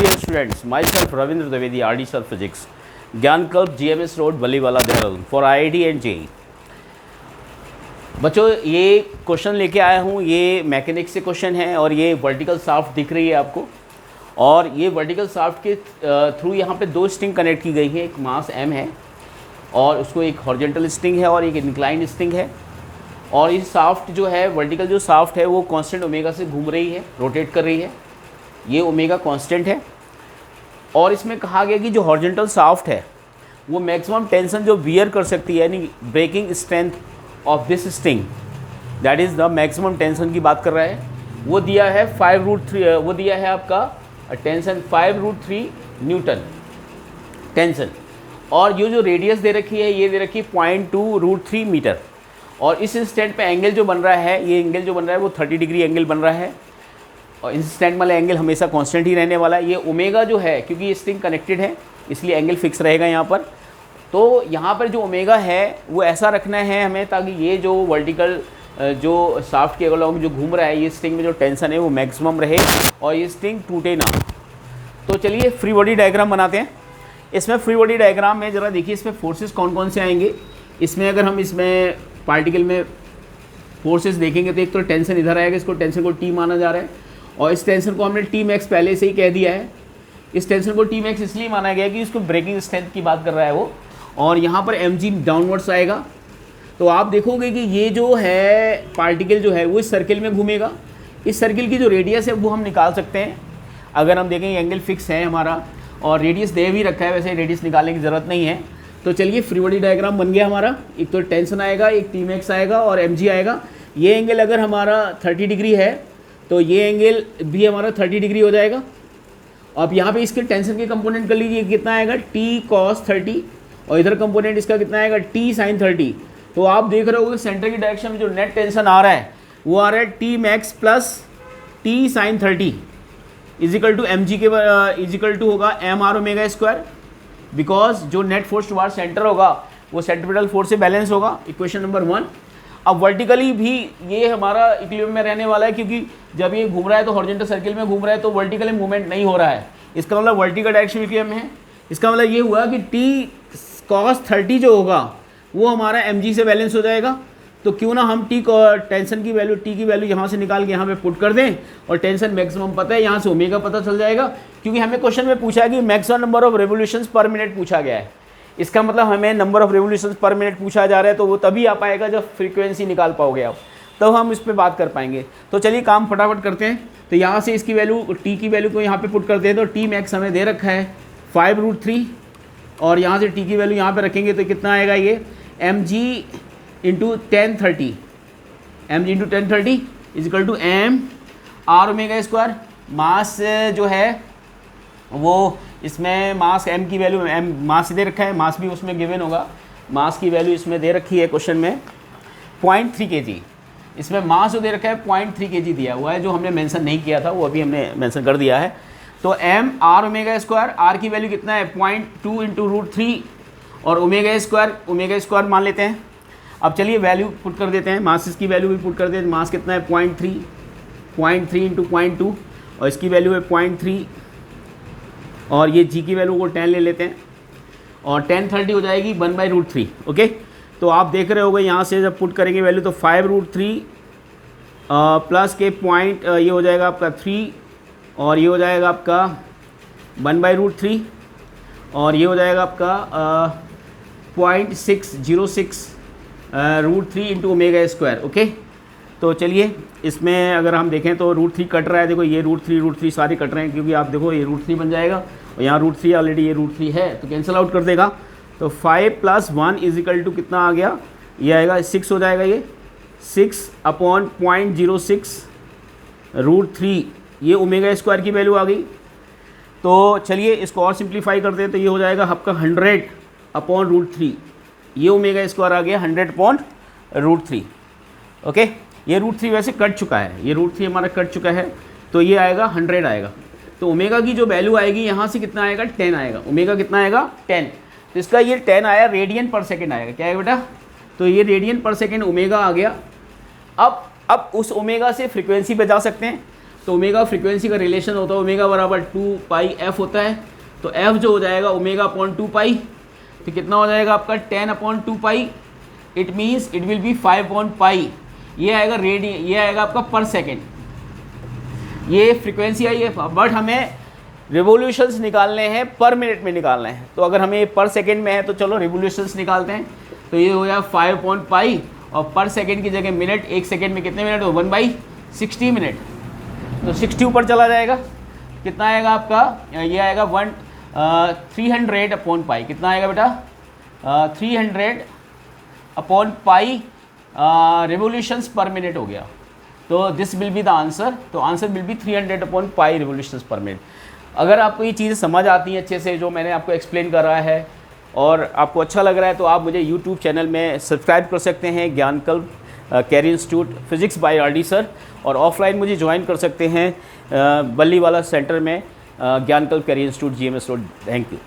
dear students, myself Ravindra Dwivedi, RD Sir Physics, ज्ञान club GMS road Balliwala Dehradun for IIT and JEE। बच्चों ये question लेके आया हूँ, ये मैकेनिक्स से क्वेश्चन है और ये वर्टिकल शाफ्ट दिख रही है आपको। और ये वर्टिकल शाफ्ट के थ्रू यहाँ पे दो स्ट्रिंग कनेक्ट की गई है, एक मास m है और उसको एक हॉरिजॉन्टल स्ट्रिंग है और एक इंक्लाइन स्ट्रिंग है। और ये शाफ्ट जो है, वर्टिकल जो शाफ्ट है वो कांस्टेंट ओमेगा से घूम रही है, रोटेट कर रही है। ये ओमेगा कांस्टेंट है। और इसमें कहा गया कि जो हॉरिजॉन्टल शाफ्ट है वो मैक्सिमम टेंशन जो वियर कर सकती है, यानी breaking strength of this string, that is the maximum tension की बात कर रहा है। वो दिया है 5√3, वो दिया है आपका टेंशन 5√3 न्यूटन टेंशन। और ये जो रेडियस दे रखी है ये दे रखी है 0.2√3 मीटर। और इस इंस्टेंट पे एंगल जो बन रहा है, ये एंगल जो बन रहा है वो 30 डिग्री एंगल बन रहा है। और इंस्टेंट वाला एंगल हमेशा कांस्टेंट ही रहने वाला है। ये ओमेगा जो है, क्योंकि ये स्ट्रिंग कनेक्टेड है इसलिए एंगल फिक्स रहेगा यहाँ पर। तो यहाँ पर जो ओमेगा है वो ऐसा रखना है हमें, ताकि ये जो वर्टिकल जो शाफ्ट के अलोंग जो घूम रहा है, ये स्ट्रिंग में जो टेंशन है वो मैक्सिमम रहे और ये स्ट्रिंग टूटे ना। तो चलिए फ्री बॉडी डायग्राम बनाते हैं। इसमें फ्री बॉडी डायग्राम में ज़रा देखिए इसमें फोर्सेस कौन कौन से आएंगे। इसमें अगर हम इसमें पार्टिकल में फोर्सेस देखेंगे तो एक तो टेंशन इधर आएगा, इसको टेंशन को टी माना जा रहा है और इस टेंशन को हमने टी मैक्स पहले से ही कह दिया है। इस टेंशन को टी मैक्स इसलिए माना गया कि इसको ब्रेकिंग स्ट्रेंथ की बात कर रहा है वो। और यहाँ पर mg डाउनवर्ड्स आएगा। तो आप देखोगे कि ये जो है पार्टिकल जो है वो इस सर्किल में घूमेगा। इस सर्किल की जो रेडियस है वो हम निकाल सकते हैं। अगर हम देखेंगे एंगल फिक्स है हमारा और रेडियस दे भी रखा है, वैसे रेडियस निकालने की ज़रूरत नहीं है। तो चलिए फ्री बॉडी डायग्राम बन गया हमारा। एक तो टेंशन आएगा, एक टी मैक्स आएगा और mg आएगा। ये एंगल अगर हमारा 30 डिग्री है तो ये एंगल भी हमारा 30 डिग्री हो जाएगा। अब यहाँ पे इसके टेंशन के कंपोनेंट कर लीजिए, कितना आएगा t cos 30 और इधर कंपोनेंट इसका कितना आएगा t sin 30। तो आप देख रहे हो सेंटर की डायरेक्शन में जो नेट टेंशन आ रहा है वो आ रहा है t max plus t sin 30 equal to mg के इजिकल टू होगा mr ओमेगा स्क्वायर। बिकॉज जो नेट फोर्स टुवार्ड सेंटर होगा वो सेंट्रीपिटल फोर्स से बैलेंस होगा। Equation number 1। अब वर्टिकली भी ये हमारा इक्विलिब्रियम में रहने वाला है, क्योंकि जब ये घूम रहा है तो हॉरिजॉन्टल सर्किल में घूम रहा है तो वर्टिकली मूवमेंट नहीं हो रहा है। इसका मतलब वर्टिकल डायरेक्शन इक्विलिब्रियम है। इसका मतलब ये हुआ कि t cos 30 जो होगा वो हमारा mg से बैलेंस हो जाएगा। तो क्यों ना हम टेंशन की वैल्यू, t की वैल्यू यहाँ से निकाल के यहाँ पे पुट कर दें और टेंशन मैक्सिमम पता है, यहाँ से ओमेगा पता चल जाएगा। क्योंकि हमें क्वेश्चन में पूछा है कि मैक्सिमम नंबर ऑफ रेवोल्यूशंस पर मिनट पूछा गया है। इसका मतलब हमें नंबर ऑफ रेवोल्यूशंस पर मिनट पूछा जा रहा है, तो वो तभी आ पाएगा जब फ्रीक्वेंसी निकाल पाओगे आप, तब हम इस पर बात कर पाएंगे। तो चलिए काम फटाफट करते हैं। तो यहाँ से इसकी वैल्यू, टी की वैल्यू को यहाँ पे पुट करते हैं। तो टी मैक्स हमें दे रखा है 5√3 और यहाँ से टी की वैल्यू यहाँ पे रखेंगे तो कितना आएगा ये mg into 1030, mg into 1030 equal to m r omega square. Mass जो है वो इसमें मास m की वैल्यू, m मास दे रखा है, मास भी उसमें गिवन होगा। मास की वैल्यू इसमें दे रखी है क्वेश्चन में 0.3 kg। इसमें मास जो दे रखा है 0.3 kg दिया हुआ है, जो हमने मेंशन नहीं किया था वो अभी हमने मेंशन कर दिया है। तो m r omega square, r की वैल्यू कितना है 0.2 इंटू √3 और ओमेगा स्क्वायर मान लेते हैं। अब चलिए वैल्यू पुट कर देते हैं, मास की वैल्यू भी पुट कर देते हैं। मास कितना है 0.3 इंटू 0.2 और इसकी वैल्यू है 0.3 और ये g की वैल्यू को 10 ले लेते हैं और 1030 हो जाएगी 1/√3। ओके, तो आप देख रहे होगे यहाँ से जब पुट करेंगे वैल्यू तो 5√3 प्लस के पॉइंट ये हो जाएगा आपका 3 और ये हो जाएगा आपका 1/√3 और ये हो जाएगा आपका 0.606 √3 इंटू ओमेगा स्क्वायर। ओके, तो चलिए इसमें अगर हम देखें तो √3 कट रहा है। देखो ये √3 सारे कट रहे हैं, क्योंकि आप देखो ये √3 बन जाएगा और यहाँ √3 ऑलरेडी ये √3 है तो कैंसिल आउट कर देगा। तो 5 + 1 इजिकल टू कितना आ गया, ये आएगा 6 हो जाएगा। ये 6/0.06 √3, ये ओमेगा स्क्वायर की वैल्यू आ गई। तो चलिए इसको और सिंप्लीफाई करते हैं तो ये हो जाएगा आपका 100/√3। ये ओमेगा स्क्वायर आ गया 100/√3। ओके, ये √3 वैसे कट चुका है, ये √3 हमारा कट चुका है तो ये आएगा 100 आएगा। तो ओमेगा की जो वैल्यू आएगी यहाँ से कितना आएगा 10 आएगा। ओमेगा कितना आएगा 10। तो इसका ये 10 आया, रेडियन पर सेकेंड आएगा। क्या है बेटा, तो ये रेडियन पर सेकेंड ओमेगा आ गया। अब उस ओमेगा से फ्रीक्वेंसी पे जा सकते हैं। तो ओमेगा फ्रीक्वेंसी का रिलेशन होता है, ओमेगा बराबर 2 पाई एफ होता है। तो एफ जो हो जाएगा ओमेगा अपॉन 2 पाई, तो कितना हो जाएगा आपका 10 upon 2 pi. It means it will be 5 upon pi. ये आएगा रेडियन, ये आएगा आपका पर सेकेंड, ये फ्रीक्वेंसी आई है। बट हमें रिवोल्यूशंस निकालने हैं, पर मिनट में निकालना है। तो अगर हमें पर सेकेंड में है तो चलो रिवोल्यूशंस निकालते हैं। तो ये हो जाएगा 5 अपॉन पाई, और पर सेकेंड की जगह मिनट, एक सेकेंड में कितने मिनट हो, 1/60 मिनट। तो 60 ऊपर चला जाएगा, कितना आएगा आपका, ये आएगा 300 अपॉन पाई। कितना आएगा बेटा, 300 upon pi revolutions per minute हो गया। तो this will be the answer. तो answer will be 300 upon pi revolutions per minute. अगर आपको ये चीज़ें समझ आती हैं अच्छे से, जो मैंने आपको एक्सप्लेन कर रहा है, और आपको अच्छा लग रहा है, तो आप मुझे यूट्यूब चैनल में सब्सक्राइब कर सकते हैं, Gyankalp career institute physics by R D sir. और ऑफलाइन मुझे ज्वाइन कर सकते हैं बल्लीवाला सेंटर में, ज्ञानकल्प कैरियर इंस्टीट्यूट, GMS रोड। Thank you.